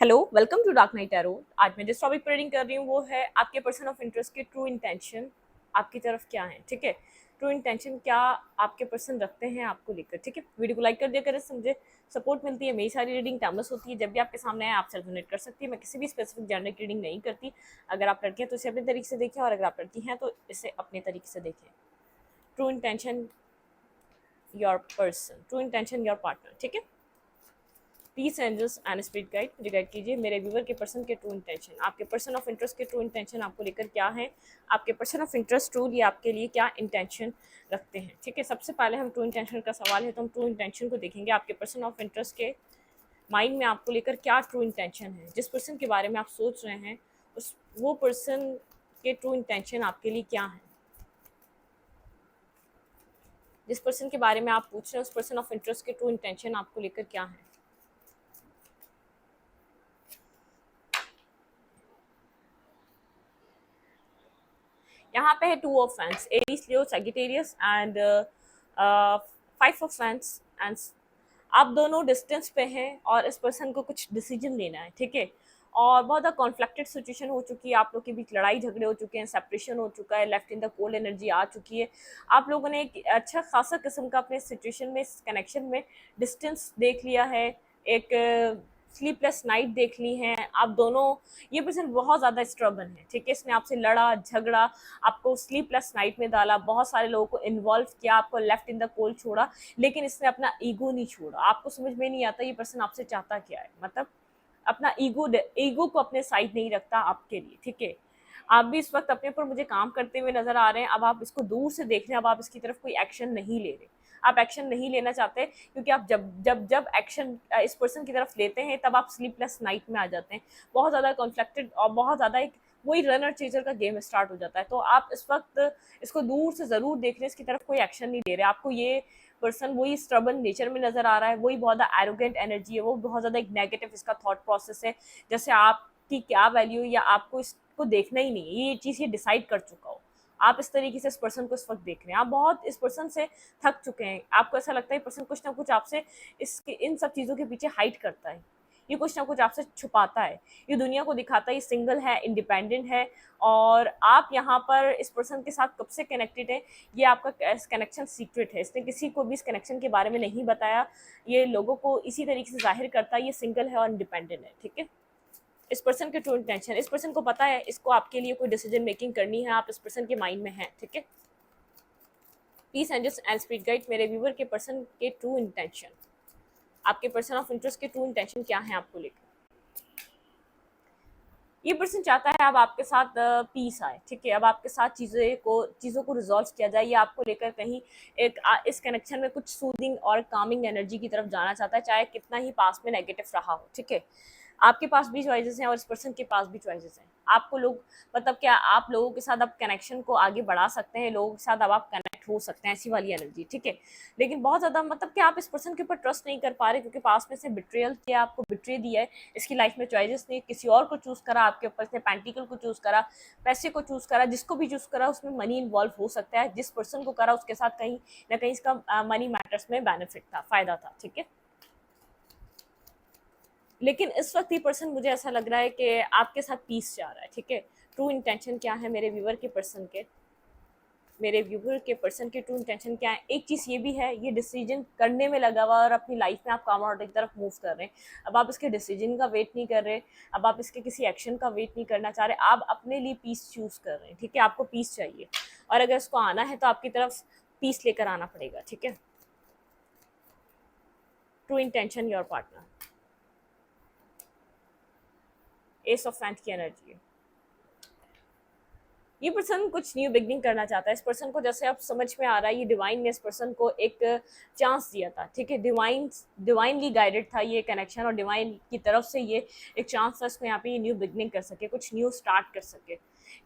Hello, welcome to dark night tarot. आज मैं जिस टॉपिक पर रीडिंग कर रही हूँ वो है आपके पर्सन ऑफ इंटरेस्ट के ट्रू इंटेंशन आपकी तरफ क्या है। ठीक है, ट्रू इंटेंशन क्या आपके पर्सन रखते हैं आपको लेकर। ठीक है, वीडियो को लाइक कर दिया करें, मुझे सपोर्ट मिलती है। मेरी सारी रीडिंग टाइमलेस होती है, जब भी आपके सामने आए आप सेल्फ डोनेट कर सकती है। मैं किसी भी स्पेसिफिक जेंडर की रीडिंग नहीं करती। अगर आप लड़के हैं तो इसे अपने तरीके से देखें, और अगर आप लड़की हैं तो इसे अपने तरीके से देखें। True intention your person, true intention your partner. ठीक है, peace angels and spirit guide मुझे गाइड कीजिए मेरे व्यूवर के पर्सन के ट्रू इंटेंशन। आपके पर्सन ऑफ इंटरेस्ट के ट्रू इंटेंशन आपको लेकर क्या है। आपके पर्सन ऑफ इंटरेस्ट ट्रूली आपके लिए क्या इंटेंशन रखते हैं। ठीक है, सबसे पहले हम ट्रू इंटेंशन का सवाल है तो हम ट्रू इंटेंशन को देखेंगे। आपके पर्सन ऑफ इंटरेस्ट के माइंड में आपको लेकर क्या ट्रू इंटेंशन है। जिस पर्सन के बारे में आप सोच रहे हैं उस वो पर्सन के ट्रू इंटेंशन आपके लिए क्या है। जिस पर्सन के बारे में आप पूछ रहे हैं उस पर्सन ऑफ इंटरेस्ट के ट्रू इंटेंशन आपको लेकर क्या है। यहाँ पे है two of fans, Aries, Leo, Sagittarius and five of fans and आप दोनों डिस्टेंस पे हैं और इस पर्सन को कुछ डिसीजन लेना है। ठीक है, और बहुत ज़्यादा कॉन्फ्लिक्टेड सिचुएशन हो चुकी है, आप लोग के बीच लड़ाई झगड़े हो चुके हैं, सेपरेशन हो चुका है, left in the cold energy आ चुकी है। आप लोगों ने एक अच्छा खासा किस्म का अपने सिचुएशन में, कनेक्शन में डिस्टेंस देख लिया है, एक स्लीपलेस नाइट देख ली हैं आप दोनों। ये पर्सन बहुत ज़्यादा स्ट्रगल है। ठीक है, इसने आपसे लड़ा झगड़ा, आपको स्लीपलेस नाइट में डाला, बहुत सारे लोगों को इन्वॉल्व किया, आपको लेफ्ट इन द कोल्ड छोड़ा, लेकिन इसने अपना ईगो नहीं छोड़ा। आपको समझ में नहीं आता ये पर्सन आपसे चाहता क्या है, मतलब अपना ईगो को अपने साइड नहीं रखता आपके लिए। ठीक है, आप भी इस वक्त अपने ऊपर मुझे काम करते हुए नजर आ रहे हैं। अब आप इसको दूर से देख रहे हैं, अब आप इसकी तरफ कोई एक्शन नहीं ले रहे। आप एक्शन नहीं लेना चाहते क्योंकि आप जब जब जब एक्शन इस पर्सन की तरफ लेते हैं तब आप स्लीपलेस नाइट में आ जाते हैं। बहुत ज़्यादा कॉन्फ्लिक्टेड और बहुत ज़्यादा एक वही रनर चेजर का गेम स्टार्ट हो जाता है। तो आप इस वक्त इसको दूर से ज़रूर देख रहे हैं, इसकी तरफ कोई एक्शन नहीं ले रहे। आपको ये पर्सन वही स्ट्रबन नेचर में नज़र आ रहा है, वही बहुत ज़्यादा एरोगेंट एनर्जी है, वो बहुत ज़्यादा एक नेगेटिव इसका थॉट प्रोसेस है, जैसे आपकी क्या वैल्यू या आपको इसको देखना ही नहीं है, ये चीज़ ये डिसाइड कर चुका हो। आप इस तरीके से इस पर्सन को इस वक्त देख रहे हैं, आप बहुत इस पर्सन से थक चुके हैं। आपको ऐसा लगता है पर्सन कुछ ना कुछ आपसे इसके इन सब चीज़ों के पीछे हाइड करता है, ये कुछ ना कुछ आपसे छुपाता है, ये दुनिया को दिखाता है ये सिंगल है, इंडिपेंडेंट है। और आप यहाँ पर इस पर्सन के साथ कब से कनेक्टेड है, ये आपका कनेक्शन सीक्रेट है। इसने किसी को भी इस कनेक्शन के बारे में नहीं बताया, ये लोगों को इसी तरीके से जाहिर करता है ये सिंगल है और इंडिपेंडेंट है। ठीक है, इस पर्सन के ट्रू इंटेंशन, इस पर्सन को पता है इसको आपके लिए कोई डिसीजन मेकिंग करनी है, आप इस पर्सन के माइंड में हैं। ठीक है, peace angels and spirit guide मेरे व्यूवर के पर्सन के ट्रू इंटेंशन, आपके पर्सन ऑफ इंटरेस्ट के ट्रू इंटेंशन क्या है आपको लेकर। ये पर्सन चाहता है अब आपके साथ पीस आए। ठीक है, अब आपके साथ चीज़ों को रिजॉल्व किया जाए, ये आपको लेकर कहीं इस कनेक्शन में कुछ सूदिंग और कामिंग एनर्जी की तरफ जाना चाहता है, चाहे कितना ही पास में नेगेटिव रहा हो। ठीक है, आपके पास भी चॉइसेस हैं और इस पर्सन के पास भी चॉइसेस हैं। आपको लोग मतलब क्या, आप लोगों के साथ अब कनेक्शन को आगे बढ़ा सकते हैं, लोगों के साथ अब आप कनेक्ट हो सकते हैं, ऐसी वाली एनर्जी। ठीक है, लेकिन बहुत ज़्यादा मतलब कि आप इस पर्सन के ऊपर ट्रस्ट नहीं कर पा रहे क्योंकि पास में से बिट्रेयल किया, आपको बिट्रे दिया है, इसकी लाइफ में चॉइसेस नहीं, किसी और को चूज़ करा आपके ऊपर से, पेंटिकल को चूज़ करा, पैसे को चूज़ करा, जिसको भी चूज़ करा उसमें मनी इन्वॉल्व हो सकता है। जिस पर्सन को करा उसके साथ कहीं ना कहीं इसका मनी मैटर्स में बेनिफिट था, फ़ायदा था। ठीक है, लेकिन इस वक्त ये पर्सन मुझे ऐसा लग रहा है कि आपके साथ पीस चाह रहा है। ठीक है, ट्रू इंटेंशन क्या है मेरे व्यूवर के पर्सन के, मेरे व्यूवर के पर्सन के ट्रू इंटेंशन क्या है। एक चीज़ ये भी है, ये डिसीजन करने में लगा हुआ और अपनी लाइफ में आप काम आउट की तरफ मूव कर रहे हैं। अब आप इसके डिसीजन का वेट नहीं कर रहे, अब आप इसके किसी एक्शन का वेट नहीं करना चाह रहे, आप अपने लिए पीस चूज़ कर रहे हैं। ठीक है, आपको पीस चाहिए और अगर इसको आना है तो आपकी तरफ पीस लेकर आना पड़ेगा। ठीक है, true intention your partner, S of faint की एनर्जी है। ये पर्सन कुछ न्यू बिगनिंग करना चाहता है। इस पर्सन को जैसे अब समझ में आ रहा है, ये डिवाइन ने इस पर्सन को एक चांस दिया था। ठीक है, डिवाइनली गाइडेड था ये कनेक्शन और डिवाइन की तरफ से ये एक चांस था इसको यहाँ पे ये न्यू बिगनिंग कर सके, कुछ न्यू स्टार्ट कर सके,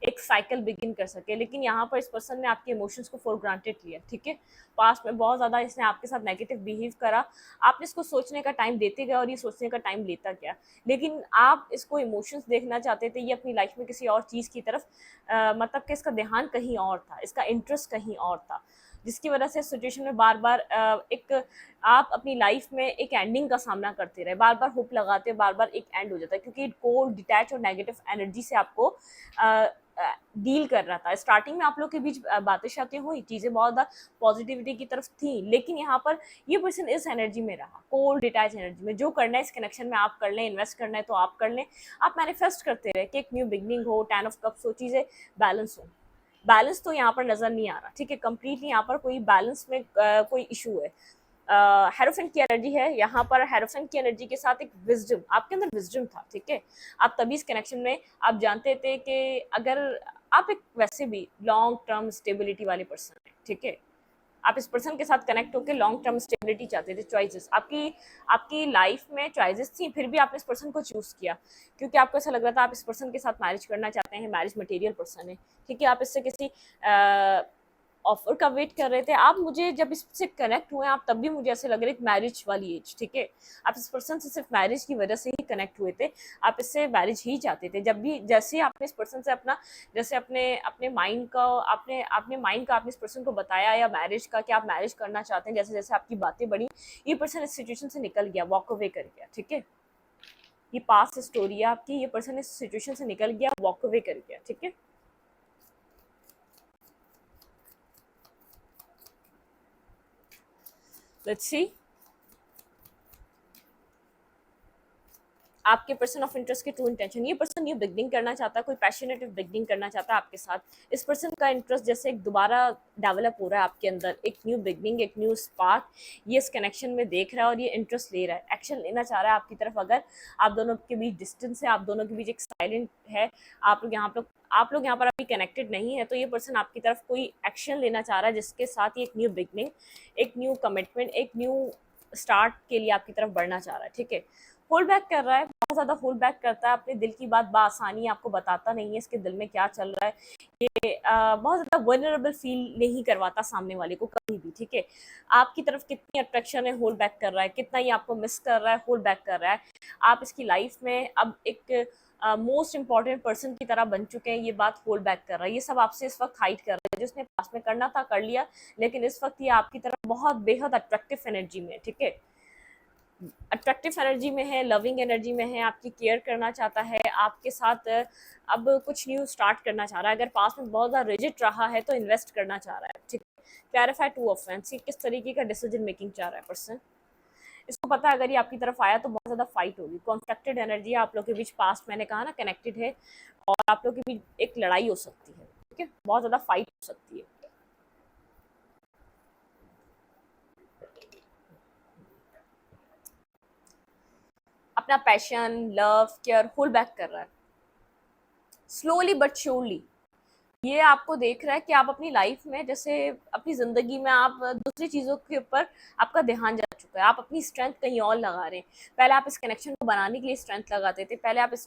एक साइकिल बिगिन कर सके। लेकिन यहाँ पर इस पर्सन ने आपके इमोशंस को फॉर ग्रांटेड लिया। ठीक है, पास्ट में बहुत ज़्यादा इसने आपके साथ नेगेटिव बिहेव करा, आपने इसको सोचने का टाइम देते गए और ये सोचने का टाइम लेता गया, लेकिन आप इसको इमोशंस देखना चाहते थे, ये अपनी लाइफ में किसी और चीज़ की तरफ मतलब कि इसका ध्यान कहीं और था, इसका इंटरेस्ट कहीं और था। जिसकी वजह से सिचुएशन में बार बार एक आप अपनी लाइफ में एक एंडिंग का सामना करते रहे, बार बार होप लगाते हो, बार बार एक एंड हो जाता है, क्योंकि कोल्ड डिटैच और नेगेटिव एनर्जी से आपको डील कर रहा था। स्टार्टिंग में आप लोग के बीच बातें शातें हुई, चीज़ें बहुत ज़्यादा पॉजिटिविटी की तरफ थी, लेकिन यहाँ पर ये पर्सन इस एनर्जी में रहा, कोल्ड डिटैच एनर्जी में। जो करना है इस कनेक्शन में आप कर लें, इन्वेस्ट करना है तो आप कर लें, आप मैनिफेस्ट करते रहे कि एक न्यू बिगनिंग हो, 10 ऑफ कप्स हो, चीज़ें बैलेंस हो। बैलेंस तो यहाँ पर नज़र नहीं आ रहा, ठीक है, कंप्लीटली यहाँ पर कोई बैलेंस में कोई इशू है। हेरोफेंट की एनर्जी है यहाँ पर। हेरोफेंट की एनर्जी के साथ एक विजडम, आपके अंदर विजडम था, ठीक है। आप तभी इस कनेक्शन में आप जानते थे कि अगर आप एक वैसे भी लॉन्ग टर्म स्टेबिलिटी वाले पर्सन हैं, ठीक है, आप इस पर्सन के साथ कनेक्ट होकर लॉन्ग टर्म स्टेबिलिटी चाहते थे। चॉइसेस आपकी आपकी लाइफ में चॉइसेस थी, फिर भी आपने इस पर्सन को चूज किया क्योंकि आपको ऐसा लग रहा था आप इस पर्सन के साथ मैरिज करना चाहते हैं, मैरिज मटेरियल पर्सन है, ठीक है। आप इससे किसी ऑफर का वेट कर रहे थे। आप मुझे जब इससे कनेक्ट हुए आप तब भी मुझे ऐसे लग रहा है मैरिज वाली एज, ठीक है। आप इस पर्सन से सिर्फ मैरिज की वजह से ही कनेक्ट हुए थे, आप इससे मैरिज ही चाहते थे। जब भी जैसे ही आपने इस पर्सन से अपना जैसे अपने अपने माइंड का आपने अपने माइंड का आपने इस पर्सन को बताया या मैरिज का कि आप मैरिज करना चाहते हैं, जैसे जैसे आपकी बातें बढ़ी, ये पर्सन इस सिचुएशन से निकल गया, वॉक अवे कर गया, ठीक है। ये पास्ट स्टोरी है आपकी, ये पर्सन इस सिचुएशन से निकल गया, वॉक अवे कर गया, ठीक है। लेट्स सी आपके पर्सन ऑफ इंटरेस्ट के ट्रू इंटेंशन। ये पर्सन न्यू बिगनिंग करना चाहता है, कोई पैशनेटिव बिगनिंग करना चाहता है आपके साथ। इस पर्सन का इंटरेस्ट जैसे एक दोबारा डेवलप हो रहा है आपके अंदर, एक न्यू बिगनिंग, एक न्यू स्पार्क ये इस कनेक्शन में देख रहा है और ये इंटरेस्ट ले रहा है, एक्शन लेना चाह रहा है आपकी तरफ। अगर आप दोनों के बीच डिस्टेंस है, आप दोनों के बीच एक साइलेंट है, आप लोग यहाँ पर अभी कनेक्टेड नहीं है, तो ये पर्सन आपकी तरफ कोई एक्शन लेना चाह रहा है जिसके साथ ये एक न्यू बिगनिंग, एक न्यू कमिटमेंट, एक न्यू स्टार्ट के लिए आपकी तरफ बढ़ना चाह रहा है, ठीक है। होल्ड बैक कर रहा है, बहुत ज़्यादा होल्ड बैक करता है, अपने दिल की बात बआसानी आपको बताता नहीं है इसके दिल में क्या चल रहा है। ये बहुत ज़्यादा वनरेबल फील नहीं करवाता सामने वाले को कभी भी, ठीक है। आपकी तरफ कितनी अट्रैक्शन है, होल्ड बैक कर रहा है, कितना ये आपको मिस कर रहा है, होल्ड बैक कर रहा है। आप इसकी लाइफ में अब एक मोस्ट इंपॉर्टेंट पर्सन की तरह बन चुके हैं, ये बात होल्ड बैक कर रहा है, ये सब आपसे इस वक्त हाइड कर रहा है। जिसने पास में करना था कर लिया, लेकिन इस वक्त ये आपकी तरफ बहुत बेहद अट्रैक्टिव एनर्जी में, ठीक है, अट्रैक्टिव एनर्जी में है, लविंग एनर्जी में है, आपकी केयर करना चाहता है, आपके साथ अब कुछ न्यू स्टार्ट करना चाह रहा है। अगर पास में बहुत ज़्यादा रिजिड रहा है तो इन्वेस्ट करना चाह रहा है, ठीक है। क्लैरिफाई टू ऑफ फैंस, किस तरीके का डिसीजन मेकिंग चाह रहा है पर्सन। इसको पता है अगर ये आपकी तरफ आया तो बहुत ज़्यादा फाइट होगी, कॉन्फ्लिक्टेड एनर्जी है आप लोग के बीच, पास्ट मैंने कहा ना कनेक्टेड है, और आप लोग के बीच एक लड़ाई हो सकती है, ठीक है, बहुत ज़्यादा फाइट हो सकती है। अपना passion, love, care hold back कर रहा है स्लोली बट श्योरली। ये आपको देख रहा है कि आप अपनी लाइफ में जैसे अपनी ज़िंदगी में आप दूसरी चीज़ों के ऊपर आपका ध्यान जा चुका है, आप अपनी स्ट्रेंथ कहीं और लगा रहे हैं। पहले आप इस कनेक्शन को बनाने के लिए स्ट्रेंथ लगाते थे, पहले आप इस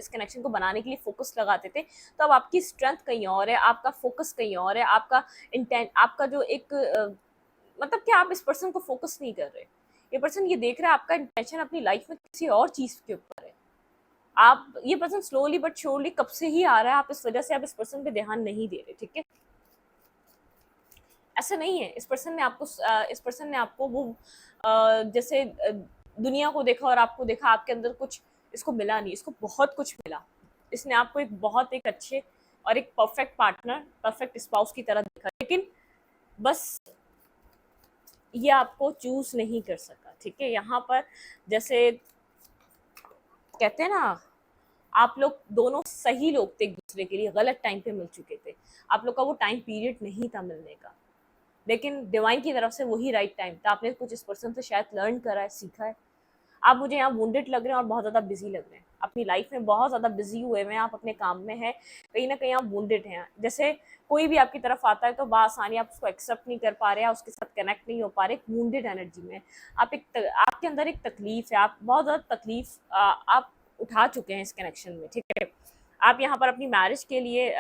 कनेक्शन को बनाने के लिए फोकस लगाते थे, तो अब आपकी स्ट्रेंथ कहीं और है, आपका फोकस कहीं और है, आपका इंटेंट, आपका जो एक मतलब कि आप इस पर्सन को फोकस नहीं कर रहे। ये पर्सन ये देख रहा है आपका इंटेंशन अपनी लाइफ में किसी और चीज़ के ऊपर है। आप ये पर्सन स्लोली बट श्योरली कब से ही आ रहा है, आप इस वजह से आप इस पर्सन पे ध्यान नहीं दे रहे, ठीक है। ऐसा नहीं है, इस पर्सन ने आपको वो जैसे दुनिया को देखा और आपको देखा, आपके अंदर कुछ इसको मिला नहीं, इसको बहुत कुछ मिला। इसने आपको एक अच्छे और एक परफेक्ट पार्टनर, परफेक्ट स्पाउस की तरह देखा, लेकिन बस ये आपको चूज नहीं कर सका, ठीक है। यहाँ पर जैसे कहते हैं ना, आप लोग दोनों सही लोग थे एक दूसरे के लिए, गलत टाइम पे मिल चुके थे, आप लोग का वो टाइम पीरियड नहीं था मिलने का, लेकिन डिवाइन की तरफ से वही राइट टाइम था। आपने कुछ इस पर्सन से शायद लर्न करा है, सीखा है। आप मुझे यहाँ वुंडेड लग रहे हैं और बहुत ज़्यादा बिजी लग रहे हैं, अपनी लाइफ में बहुत ज़्यादा बिजी हुए हुए हैं, आप अपने काम में हैं, कहीं ना कहीं आप वुंडेड हैं। जैसे कोई भी आपकी तरफ आता है तो बआसानी आप उसको एक्सेप्ट नहीं कर पा रहे हैं, उसके साथ कनेक्ट नहीं हो पा रहे, वुंडेड एनर्जी में आपके अंदर एक तकलीफ है, आप बहुत ज़्यादा तकलीफ आप उठा चुके हैं इस कनेक्शन में, ठीक है। आप यहाँ पर अपनी मैरिज के लिए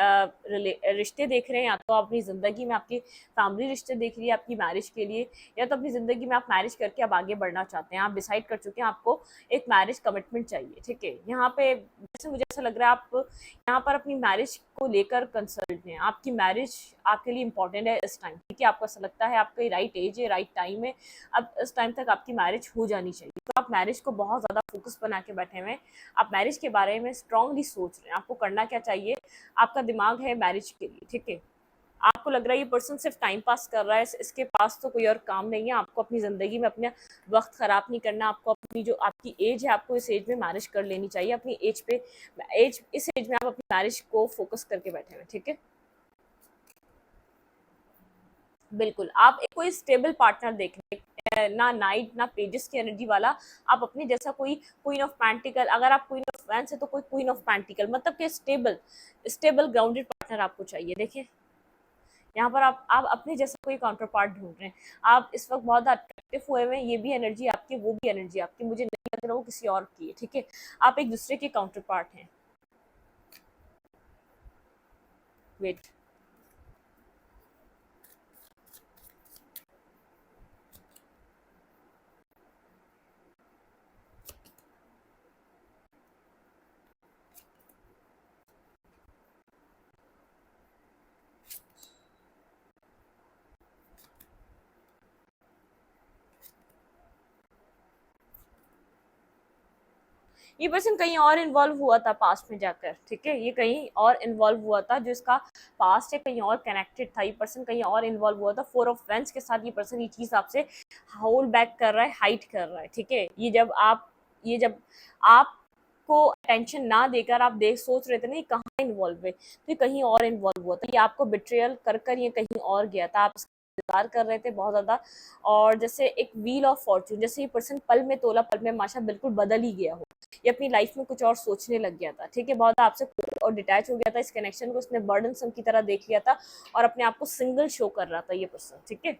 रिश्ते देख रहे हैं, या तो अपनी ज़िंदगी में आपकी फैमिली रिश्ते देख रही है आपकी मैरिज के लिए, या तो अपनी ज़िंदगी में आप मैरिज करके अब आगे बढ़ना चाहते हैं, आप डिसाइड कर चुके हैं आपको एक मैरिज कमिटमेंट चाहिए, ठीक है। यहाँ पे जैसे मुझे ऐसा लग रहा है आप यहाँ पर अपनी मैरिज को लेकर कंसल्ट हैं, आपकी मैरिज आपके लिए इंपॉर्टेंट है इस टाइम, ठीक है। आपको ऐसा लगता है आपका राइट एज है, राइट टाइम है, अब इस टाइम तक आपकी मैरिज हो जानी चाहिए, तो आप मैरिज को बहुत ज़्यादा फोकस बना के बैठे हुए हैं, आप मैरिज के बारे में स्ट्रांगली सोच रहे हैं, आपको करना क्या चाहिए, आपका दिमाग है मैरिज के लिए, ठीक है। आपको लग रहा है ये पर्सन सिर्फ टाइम पास कर रहा है, इसके पास तो कोई और काम नहीं है, आपको अपनी ज़िंदगी में अपना वक्त ख़राब नहीं करना, आपको अपनी जो आपकी एज है आपको इस एज में मैरिज कर लेनी चाहिए, अपनी एज पे इस एज में आप अपनी मैरिज को फोकस करके बैठे हुए, ठीक है। बिल्कुल, आप एक कोई स्टेबल पार्टनर देख रहे हैं, ना नाइट ना पेजेस की एनर्जी वाला, आप अपने जैसा कोई क्वीन ऑफ पेंटिकल, अगर आप क्वीन ऑफ वैंस है तो कोई क्वीन ऑफ पेंटिकल, मतलब कि स्टेबल स्टेबल ग्राउंडेड पार्टनर आपको चाहिए। देखिए यहाँ पर आप अपने जैसा कोई काउंटर पार्ट ढूंढ रहे हैं, आप इस वक्त बहुत अट्रैक्टिव हुए हुए हैं, ये भी एनर्जी आपकी वो भी एनर्जी आपकी, मुझे नहीं लग रहा वो किसी और की है, ठीक है। आप एक दूसरे के काउंटर पार्ट हैं। वेट, ये पर्सन कहीं और इन्वॉल्व हुआ था पास्ट में जाकर, ठीक है, ये कहीं और इन्वॉल्व हुआ था, जो इसका पास्ट है कहीं और कनेक्टेड था, ये पर्सन कहीं और इन्वॉल्व हुआ था, 4 ऑफ वेंस के साथ ये पर्सन ये चीज आपसे होल्ड बैक कर रहा है, हाइड कर रहा है, ठीक है। ये जब आप को अटेंशन ना देकर आप देख सोच रहे थे ना ये कहाँ इन्वॉल्व है, तो ये कहीं और इन्वॉल्व हुआ था, ये आपको बिट्रेयल कर कर ये कहीं और गया था, आप इसका इंतजार कर रहे थे बहुत ज्यादा, और जैसे एक व्हील ऑफ फॉर्चून, जैसे ये पर्सन पल में तोला पल में माशा बिल्कुल बदल ही गया हो, ये अपनी लाइफ में कुछ और सोचने लग गया था, ठीक है, बहुत आपसे और डिटैच हो गया था, इस कनेक्शन को उसने बर्डनसम की तरह देख लिया था, और अपने आप को सिंगल शो कर रहा था ये पर्सन, ठीक है।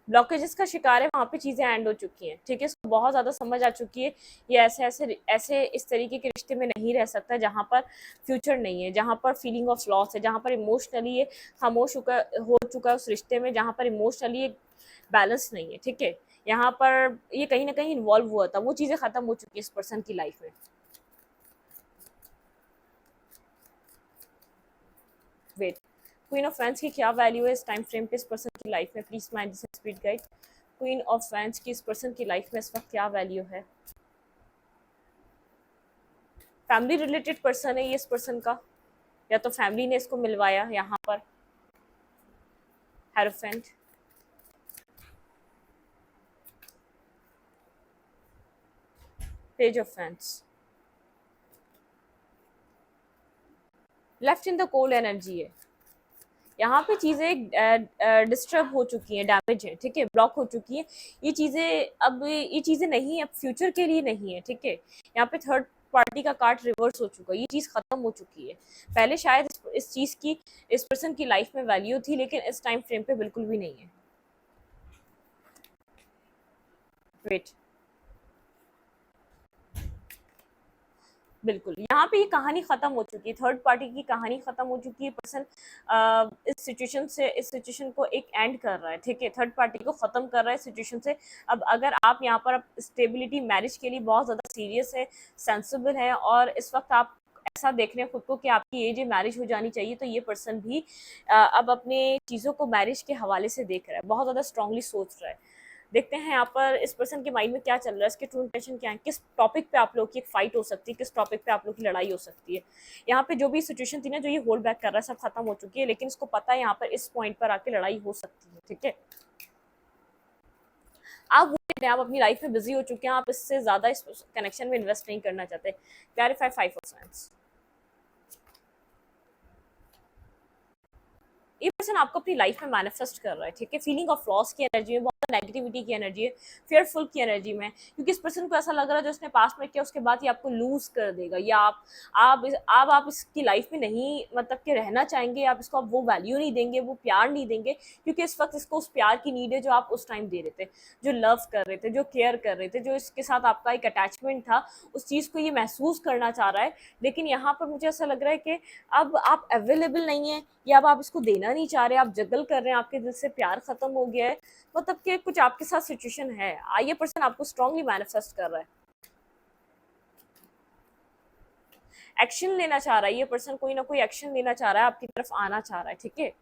ब्लॉकेजेस का शिकार है, वहाँ पे चीज़ें एंड हो चुकी हैं, ठीक है, इसको बहुत ज़्यादा समझ आ चुकी है, ये ऐसे ऐसे ऐसे इस तरीके के रिश्ते में नहीं रह सकता जहाँ पर फ्यूचर नहीं है, जहाँ पर फीलिंग ऑफ लॉस है, जहाँ पर इमोशनली ये खामोश हो चुका है उस रिश्ते में, जहाँ पर इमोशनली ये बैलेंस नहीं है, ठीक है। यहाँ पर ये कहीं ना कहीं इन्वॉल्व हुआ था, वो चीज़ें खत्म हो चुकी है इस पर्सन की लाइफ में। वेट, क्वीन ऑफ फैंस की क्या वैल्यू है इस टाइम फ्रेम पे इस पर्सन की लाइफ में, please my speed guide. Queen of fans की इस पर्सन की लाइफ में इस वक्त क्या वैल्यू है। फैमिली रिलेटेड पर्सन है ये इस पर्सन का, या तो फैमिली ने इसको मिलवाया यहाँ पर। Hierophant, page of fans, left in the cold energy है, यहाँ पे चीज़ें डिस्टर्ब हो चुकी हैं, डैमेज है, ठीक है, ब्लॉक हो चुकी हैं ये चीज़ें, अब ये चीज़ें नहीं, अब फ्यूचर के लिए नहीं है, ठीक है। यहाँ पे थर्ड पार्टी का कार्ड रिवर्स हो चुका है, ये चीज़ खत्म हो चुकी है। पहले शायद इस चीज़ की इस पर्सन की लाइफ में वैल्यू थी, लेकिन इस टाइम फ्रेम पे बिल्कुल भी नहीं है। वेट, बिल्कुल, यहाँ पे ये कहानी खत्म हो चुकी है, थर्ड पार्टी की कहानी खत्म हो चुकी है, पर्सन इस सिचुएशन को एक एंड कर रहा है, ठीक है, थर्ड पार्टी को खत्म कर रहा है सिचुएशन से। अब अगर आप यहाँ पर स्टेबिलिटी मैरिज के लिए बहुत ज़्यादा सीरियस है, सेंसिबल है, और इस वक्त आप ऐसा देख रहे हैं खुद को कि आपकी एज मैरिज हो जानी चाहिए, तो ये पर्सन भी अब अपने चीज़ों को मैरिज के हवाले से देख रहा है, बहुत ज़्यादा स्ट्रांगली सोच रहा है। देखते हैं यहाँ पर इस पर्सन के माइंड में क्या चल रहा है, इसके ट्रू इंटेंशन क्या है, किस टॉपिक पे आप लोग की एक फाइट हो सकती है, किस टॉपिक पे आप लोग की लड़ाई हो सकती है। यहाँ पे जो भी सिचुएशन थी ना, जो ये होल्ड बैक कर रहा है, सब खत्म हो चुकी है, लेकिन इसको पता है यहाँ पर इस पॉइंट पर आके लड़ाई हो सकती है, ठीक है। आप अपनी लाइफ में बिजी हो चुके हैं, आप इससे ज्यादा इस कनेक्शन में इन्वेस्ट नहीं करना चाहते। क्लैरिफाई 5 ऑफ वांड्स, ये पर्सन आपको अपनी लाइफ में मैनिफेस्ट कर रहा है, ठीक है। फीलिंग ऑफ लॉस की एनर्जी में, बहुत नेगेटिविटी की एनर्जी है, फेयरफुल की एनर्जी में, क्योंकि इस पर्सन को ऐसा लग रहा है जो उसने पास्ट में किया उसके बाद ये आपको लूज कर देगा, या आप इसकी लाइफ में नहीं मतलब कि रहना चाहेंगे, आप इसको आप वो वैल्यू नहीं देंगे, वो प्यार नहीं देंगे, क्योंकि इस वक्त इसको उस प्यार की नीड है जो आप उस टाइम दे रहे थे, जो लव कर रहे थे, जो केयर कर रहे थे, जो इसके साथ आपका एक अटैचमेंट था, उस चीज़ को ये महसूस करना चाह रहा है। लेकिन यहाँ पर मुझे ऐसा लग रहा है कि अब आप अवेलेबल नहीं है, या अब आप इसको देना नहीं चाह रहे, आप जगल कर रहे हैं, आपके दिल से प्यार खत्म हो गया है, मतलब कि कुछ आपके साथ सिचुएशन है। ये पर्सन आपको स्ट्रांगली मैनिफेस्ट कर रहा है, एक्शन लेना चाह रहा है, ये पर्सन कोई ना कोई एक्शन लेना चाह रहा है, आपकी तरफ आना चाह रहा है, ठीक है।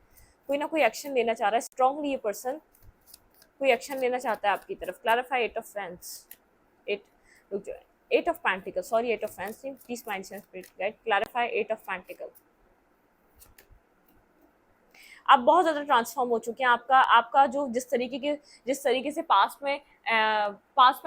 कोई ना कोई एक्शन लेना चाह रहा है स्ट्रांगली, ये पर्सन कोई एक्शन लेना चाहता है आपकी तरफ। Clarify eight of fans, eight, रुक जाओ, eight of pentacles, sorry eight of fans नहीं, please mind sense spirit guide, clarify eight of pentacles. आप बहुत ज़्यादा ट्रांसफॉर्म हो चुके हैं, आपका आपका जो जिस तरीके से पास्ट में आप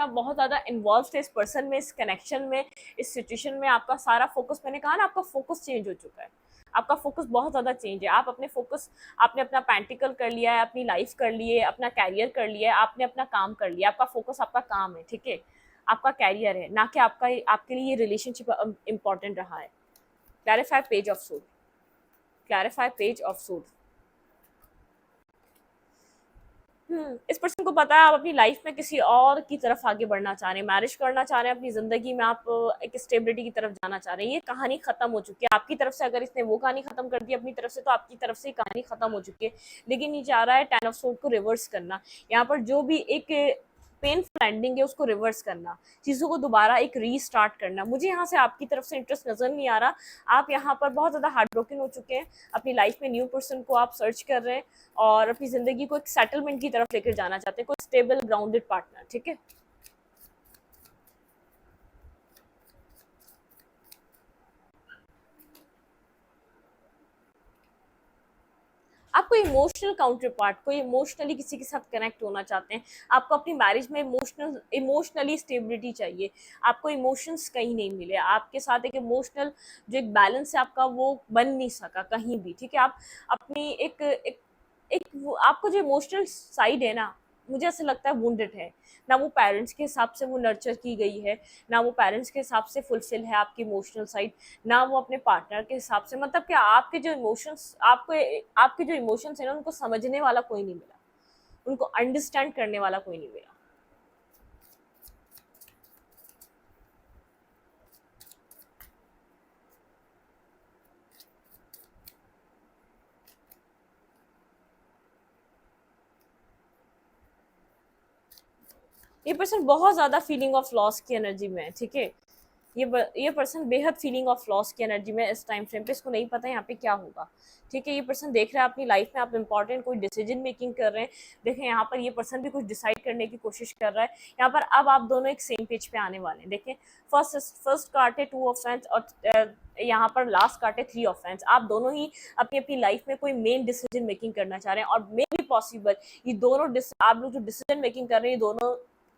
बहुत ज़्यादा इन्वॉल्व थे इस पर्सन में, इस कनेक्शन में, इस सिचुएशन में, आपका सारा फोकस, मैंने कहा ना, आपका फोकस चेंज हो चुका है, आपका फोकस बहुत ज़्यादा चेंज है। आप अपने फोकस, आपने अपना पैंटिकल कर लिया है, अपनी लाइफ कर ली है, अपना कैरियर कर लिया है, आपने अपना काम कर लिया, आपका फोकस आपका काम है, ठीक है, आपका कैरियर है, ना कि आपके लिए ये रिलेशनशिप इंपॉर्टेंट रहा है। Clarify page of suit, clarify page of suit. इस पर्सन को पता है आप अपनी लाइफ में किसी और की तरफ आगे बढ़ना चाह रहे हैं, मैरिज करना चाह रहे हैं, अपनी ज़िंदगी में आप एक स्टेबिलिटी की तरफ जाना चाह रहे हैं। ये कहानी ख़त्म हो चुकी है आपकी तरफ से, अगर इसने वो कहानी ख़त्म कर दी अपनी तरफ से, तो आपकी तरफ से कहानी ख़त्म हो चुकी है। लेकिन ये चाह रहा है 10 ऑफ सोर्ड को रिवर्स करना, यहाँ पर जो भी एक पेनफुल एंडिंग है उसको रिवर्स करना, चीज़ों को दोबारा एक रीस्टार्ट करना। मुझे यहाँ से आपकी तरफ से इंटरेस्ट नज़र नहीं आ रहा, आप यहाँ पर बहुत ज़्यादा हार्ट ब्रोकन हो चुके हैं, अपनी लाइफ में न्यू पर्सन को आप सर्च कर रहे हैं, और अपनी ज़िंदगी को एक सेटलमेंट की तरफ लेकर जाना चाहते हैं, कोई स्टेबल ग्राउंडेड पार्टनर, ठीक है। आपको इमोशनल काउंटर पार्ट, कोई इमोशनली किसी के साथ कनेक्ट होना चाहते हैं, आपको अपनी मैरिज में इमोशनली स्टेबिलिटी चाहिए, आपको इमोशंस कहीं नहीं मिले, आपके साथ एक इमोशनल जो एक बैलेंस है आपका वो बन नहीं सका कहीं भी, ठीक है। आप अपनी आपको जो इमोशनल साइड है ना, मुझे ऐसा लगता है वुंडेड है, ना वो पेरेंट्स के हिसाब से वो नर्चर की गई है, ना वो पेरेंट्स के हिसाब से फुलफिल है आपकी इमोशनल साइड, ना वो अपने पार्टनर के हिसाब से, मतलब कि आपके जो इमोशंस है ना, उनको समझने वाला कोई नहीं मिला, उनको अंडरस्टैंड करने वाला कोई नहीं मिला। ये पर्सन बहुत ज़्यादा फीलिंग ऑफ लॉस की एनर्जी में है, ठीक है। ये पर्सन बेहद फीलिंग ऑफ लॉस की एनर्जी में इस टाइम फ्रेम पे, इसको नहीं पता है यहाँ पे क्या होगा, ठीक है। ये पर्सन देख रहा है अपनी लाइफ में आप इंपॉर्टेंट कोई डिसीजन मेकिंग कर रहे हैं, देखें यहाँ पर ये पर्सन भी कुछ डिसाइड करने की कोशिश कर रहा है, यहाँ पर अब आप दोनों एक सेम पेज पे आने वाले हैं। देखें, फर्स्ट कार्ड है 2 ऑफ फैंस, और यहाँ पर लास्ट कार्ड है 3 ऑफ फैंस। आप दोनों ही अपनी अपनी लाइफ में कोई मेन डिसीजन मेकिंग करना चाह रहे हैं, और मे बी पॉसिबल ये दोनों आप लोग जो डिसीजन मेकिंग कर रहे हैं,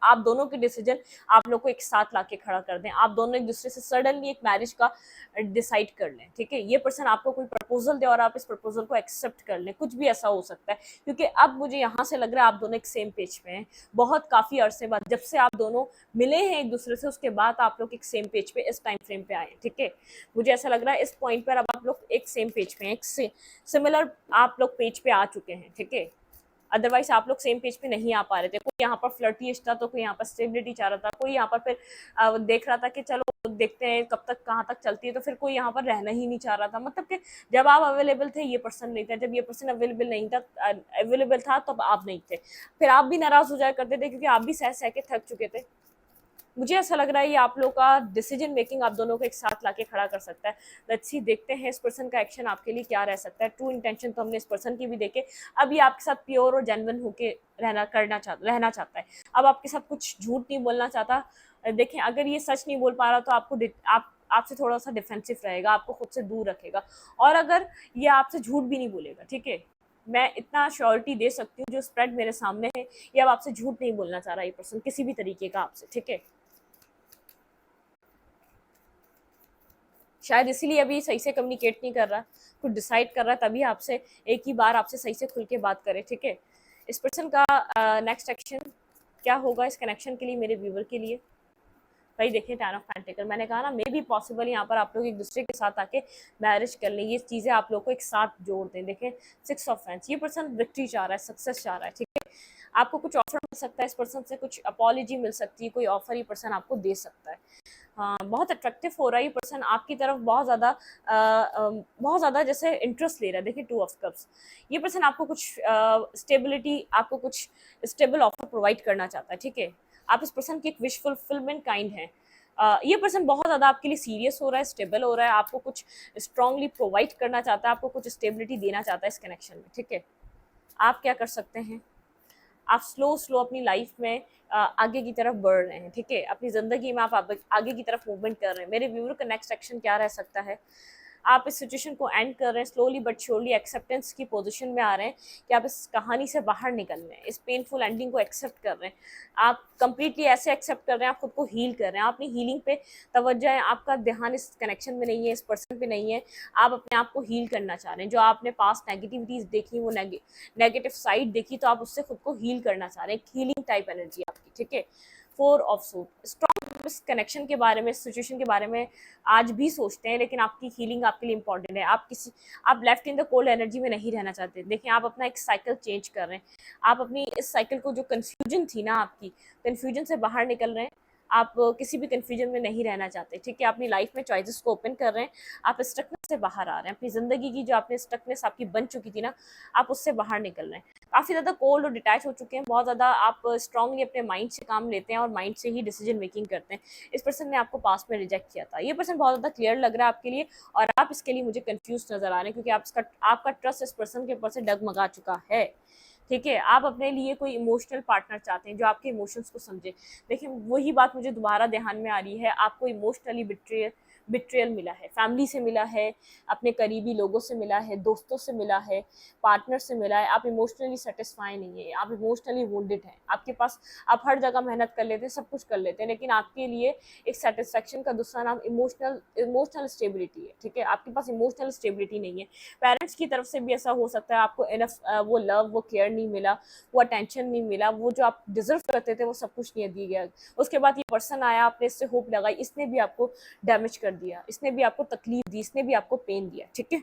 आप दोनों के डिसीजन आप लोग को एक साथ लाके खड़ा कर दें, आप दोनों एक दूसरे से सडनली एक मैरिज का डिसाइड कर लें, ठीक है। ये पर्सन आपको कोई प्रपोजल दे और आप इस प्रपोजल को एक्सेप्ट कर लें, कुछ भी ऐसा हो सकता है, क्योंकि अब मुझे यहाँ से लग रहा है आप दोनों एक सेम पेज पे हैं। बहुत काफ़ी अरसे बाद जब से आप दोनों मिले हैं एक दूसरे से, उसके बाद आप लोग एक सेम पेज पे इस टाइम फ्रेम पे आए, ठीक है। मुझे ऐसा लग रहा है इस पॉइंट पर अब आप लोग एक सेम पेज पे हैं, एक सिमिलर आप लोग पेज पे आ चुके हैं, ठीक है। अदरवाइज आप लोग सेम पेज पे नहीं आ पा रहे थे, कोई यहाँ पर फ्लर्टिश था, तो कोई यहाँ पर स्टेबिलिटी चाह रहा था, कोई यहाँ पर फिर देख रहा था कि चलो देखते हैं कब तक कहाँ तक चलती है, तो फिर कोई यहाँ पर रहना ही नहीं चाह रहा था। मतलब कि जब आप अवेलेबल थे ये पर्सन नहीं था, जब ये पर्सन अवेलेबल था तब आप नहीं थे, फिर आप भी नाराज हो जाया करते थे, क्योंकि आप भी सह सह के थक चुके थे। मुझे ऐसा लग रहा है ये आप लोग का डिसीजन मेकिंग आप दोनों को एक साथ लाके खड़ा कर सकता है। लेट्स सी, देखते हैं इस पर्सन का एक्शन आपके लिए क्या रह सकता है। ट्रू इंटेंशन तो हमने इस पर्सन की भी देखे, अब ये आपके साथ प्योर और जेन्युइन होके रहना चाहता है। अब आपके साथ कुछ झूठ नहीं बोलना चाहता। देखें, अगर ये सच नहीं बोल पा रहा तो आपसे थोड़ा सा डिफेंसिव रहेगा, आपको खुद से दूर रखेगा, और अगर ये आपसे झूठ भी नहीं बोलेगा, ठीक है, मैं इतना श्योरिटी दे सकती हूँ, जो स्प्रेड मेरे सामने है, ये अब आपसे झूठ नहीं बोलना चाह रहा ये पर्सन किसी भी तरीके का आपसे, ठीक है। शायद इसीलिए अभी सही से कम्युनिकेट नहीं कर रहा, कुछ डिसाइड कर रहा है, तभी आपसे एक ही बार आपसे सही से खुल के बात करे, ठीक है। इस पर्सन का नेक्स्ट एक्शन क्या होगा इस कनेक्शन के लिए, मेरे व्यूवर के लिए। भाई देखिए, 10 ऑफ पेंटिकल, मैंने कहा ना, मे बी पॉसिबल यहाँ पर आप लोग एक दूसरे के साथ आके मैरिज कर लें, ये चीज़ें आप लोग को एक साथ जोड़ दें। देखें 6 ऑफ फैंस, ये पर्सन विक्ट्री चाह रहा है, सक्सेस चाह रहा है, ठीक है। आपको कुछ ऑफर मिल सकता है इस पर्सन से, कुछ अपॉलॉजी मिल सकती है, कोई ऑफर ये पर्सन आपको दे सकता है। हाँ, बहुत अट्रैक्टिव हो रहा है ये पर्सन आपकी तरफ, बहुत ज़्यादा जैसे इंटरेस्ट ले रहा है। देखिए 2 ऑफ कप्स, ये पर्सन आपको कुछ स्टेबिलिटी, आपको कुछ स्टेबल ऑफर प्रोवाइड करना चाहता है, ठीक है। आप इस पर्सन की एक विश फुलफिलमेंट काइंड है। ये पर्सन बहुत ज़्यादा आपके लिए सीरियस हो रहा है, स्टेबल हो रहा है, आपको कुछ स्ट्रांगली प्रोवाइड करना चाहता है, आपको कुछ स्टेबिलिटी देना चाहता है इस कनेक्शन में, ठीक है। आप क्या कर सकते हैं, आप स्लो अपनी लाइफ में आगे की तरफ बढ़ रहे हैं, ठीक है। अपनी ज़िंदगी में आप आगे की तरफ मूवमेंट कर रहे हैं। मेरे व्यूअर का नेक्स्ट एक्शन क्या रह सकता है, आप इस सिचुएशन को एंड कर रहे हैं, स्लोली बट श्योरली एक्सेप्टेंस की पोजीशन में आ रहे हैं कि आप इस कहानी से बाहर निकल रहे हैं, इस पेनफुल एंडिंग को एक्सेप्ट कर रहे हैं। आप कंप्लीटली ऐसे एक्सेप्ट कर रहे हैं, आप खुद को हील कर रहे हैं, आप अपनी हीलिंग पे तवज्जो है, आपका ध्यान इस कनेक्शन में नहीं है, इस पर्सन पे नहीं है। आप अपने आप को हील करना चाह रहे हैं, जो आपने पास्ट नेगेटिविटीज़ देखी, वो नेगेटिव साइड देखी, तो आप उससे खुद को हील करना चाह रहे हैं, हीलिंग टाइप एनर्जी आपकी, ठीक है। 4 ऑफ सूट, स्ट्रॉन्ग इस कनेक्शन के बारे में, इस सिचुएशन के बारे में आज भी सोचते हैं, लेकिन आपकी हीलिंग आपके लिए इंपॉर्टेंट है। आप left in the cold energy में नहीं रहना चाहते। देखिए, आप अपना एक साइकिल चेंज कर रहे हैं, आप अपनी इस साइकिल को, जो कन्फ्यूजन थी ना आपकी, कन्फ्यूजन से बाहर निकल रहे हैं। आप किसी भी कन्फ्यूजन में नहीं रहना चाहते, ठीक है। अपनी लाइफ में चॉइसेस को ओपन कर रहे हैं, आप स्टकनेस से बाहर आ रहे हैं, अपनी ज़िंदगी की जो आपने स्टकनेस आपकी बन चुकी थी ना, आप उससे बाहर निकल रहे हैं। काफ़ी ज़्यादा कोल्ड और डिटैच हो चुके हैं, बहुत ज़्यादा आप स्ट्रांगली अपने माइंड से काम लेते हैं और माइंड से ही डिसीजन मेकिंग करते हैं। इस पर्सन ने आपको पास्ट में रिजेक्ट किया था, ये पर्सन बहुत ज़्यादा क्लियर लग रहा है आपके लिए, और आप इसके लिए मुझे कंफ्यूज नज़र आ रहे हैं, क्योंकि आपका ट्रस्ट इस पर्सन के ऊपर से डगमगा चुका है, ठीक है। आप अपने लिए कोई इमोशनल पार्टनर चाहते हैं जो आपके इमोशंस को समझे। देखिए, वही बात मुझे दोबारा ध्यान में आ रही है, आपको इमोशनली बिट्रेयल मिला है, फैमिली से मिला है, अपने करीबी लोगों से मिला है, दोस्तों से मिला है, पार्टनर से मिला है। आप इमोशनली सेटिस्फाई नहीं है, आप इमोशनली वुंडेड हैं। आपके पास, आप हर जगह मेहनत कर लेते हैं, सब कुछ कर लेते हैं, लेकिन आपके लिए एक सेटिस्फेक्शन का दूसरा नाम इमोशनल स्टेबिलिटी है, ठीक है। आपके पास इमोशनल स्टेबिलिटी नहीं है। पेरेंट्स की तरफ से भी ऐसा हो सकता है, आपको इनफ वो लव, वो केयर नहीं मिला, वो अटेंशन नहीं मिला, वो जो आप डिजर्व करते थे वो सब कुछ नहीं दिया गया। उसके बाद ये पर्सन आया, आपने इससे होप लगाई, इसने भी आपको डैमेज कर दिया, इसने भी आपको तकलीफ दी, इसने भी आपको पेन दिया, ठीक है।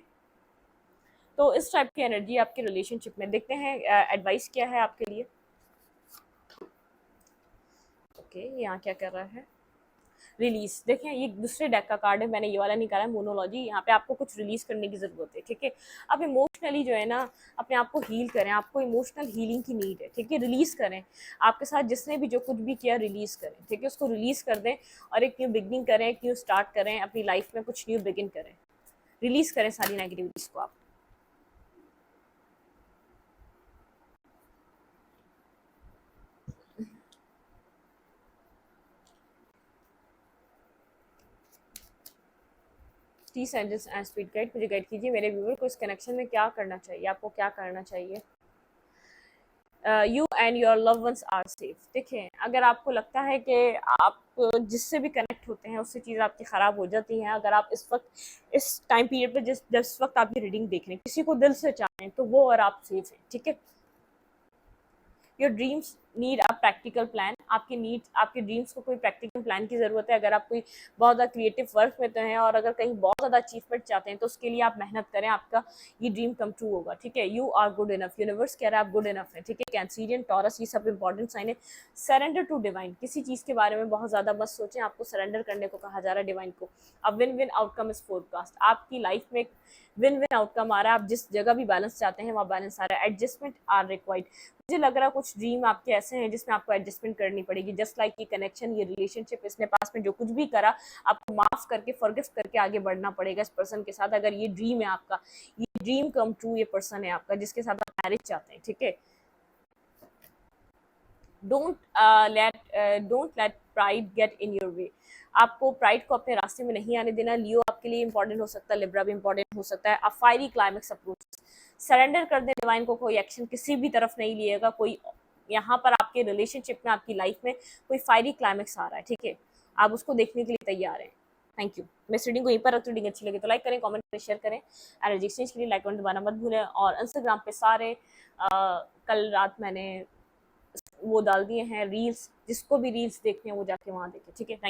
तो इस टाइप की एनर्जी आपके रिलेशनशिप में। देखते हैं एडवाइस क्या है आपके लिए। ओके, यहाँ क्या कर रहा है, रिलीज। देखें, ये दूसरे डेक का कार्ड है, मैंने ये वाला निकाला है, मोनोलॉजी। यहाँ पे आपको कुछ रिलीज करने की जरूरत है, ठीक है। आप इमोशनली जो है ना, अपने आप को हील करें, आपको इमोशनल हीलिंग की नीड है, ठीक है। रिलीज करें, आपके साथ जिसने भी जो कुछ भी किया, रिलीज करें, ठीक है। उसको रिलीज कर दें और एक न्यू बिगिनिंग करें, एक न्यू स्टार्ट करें, अपनी लाइफ में कुछ न्यू बिगिन करें, रिलीज करें सारी नेगेटिविटीज को आप। टीस एंजल्स एंड स्पीड गाइड, मुझे गाइड कीजिए, मेरे व्यूअर को इस कनेक्शन में क्या करना चाहिए, आपको क्या करना चाहिए। You and your love ones are safe. देखें, अगर आपको लगता है कि आप जिससे भी कनेक्ट होते हैं उससे चीज़ आपकी ख़राब हो जाती हैं, अगर आप इस वक्त, इस टाइम पीरियड पे, जिस वक्त आप ये रीडिंग देख रहे हैं, किसी को दिल से चाहें, तो वो और आप सेफ हैं, ठीक है। Your dreams need a practical plan. आपके ड्रीम्स को कोई प्रैक्टिकल प्लान की ज़रूरत है। अगर आप कोई बहुत ज़्यादा क्रिएटिव वर्क में तो हैं और अगर कहीं बहुत ज़्यादा अचीवमेंट चाहते हैं, तो उसके लिए आप मेहनत करें, आपका ये ड्रीम कम ट्रू होगा, ठीक है। You are good enough, universe कह रहा है आप गुड इनफ है, ठीक है। कैंसीरियन, टॉरस, ये सब इंपॉर्टेंट साइन है। सरेंडर टू डिवाइन, किसी चीज़ के बारे में बहुत ज़्यादा मत सोचें, आपको सरेंडर करने को कहा जा रहा है डिवाइन को। अब win win outcome is forecast, आपकी लाइफ में विन विन आउटकम आ रहा है। आप जिस जगह भी बैलेंस चाहते हैं वहाँ बैलेंस आ रहा है। एडजस्टमेंट आर रिक्वायर्ड, मुझे लग रहा है कुछ ड्रीम आपके ऐसे हैं जिसमें आपको एडजस्टमेंट करनी पड़ेगी। जस्ट लाइक ये कनेक्शन, ये रिलेशनशिप, इसने पास में जो कुछ भी करा, आपको माफ करके, फॉरगिव करके आगे बढ़ना पड़ेगा इस पर्सन के साथ। अगर ये ड्रीम है आपका, ये ड्रीम कम ट्रू, ये पर्सन है आपका जिसके साथ आप मैरिज चाहते हैं, ठीक है। Don't let pride get in your way, आपको प्राइड को अपने रास्ते में नहीं आने देना। लियो आपके लिए इंपॉर्टेंट हो सकता है, लिब्रा भी इंपॉर्टेंट हो सकता है। अ फायरी क्लाइमेक्स अप्रोच, सरेंडर कर दें डिवाइन को, कोई एक्शन किसी भी तरफ नहीं लिएगा। कोई यहाँ पर आपके रिलेशनशिप में, आपकी लाइफ में कोई फायरी क्लाइमेक्स आ रहा है, ठीक है। आप उसको देखने के लिए तैयार हैं। Thank you. मैं इस रीडिंग को यहीं पर रखती हूँ। रीडिंग अच्छी लगे तो लाइक करें, कमेंट करें, शेयर करें। एनर्जी एक्सचेंज के लिए लाइक कमेंट दबाना मत भूलें। और इंस्टाग्राम पे सारे कल रात मैंने वो डाल दिए हैं रील्स, जिसको भी रील्स देखने हैं वो जाके वहाँ देखें, ठीक है।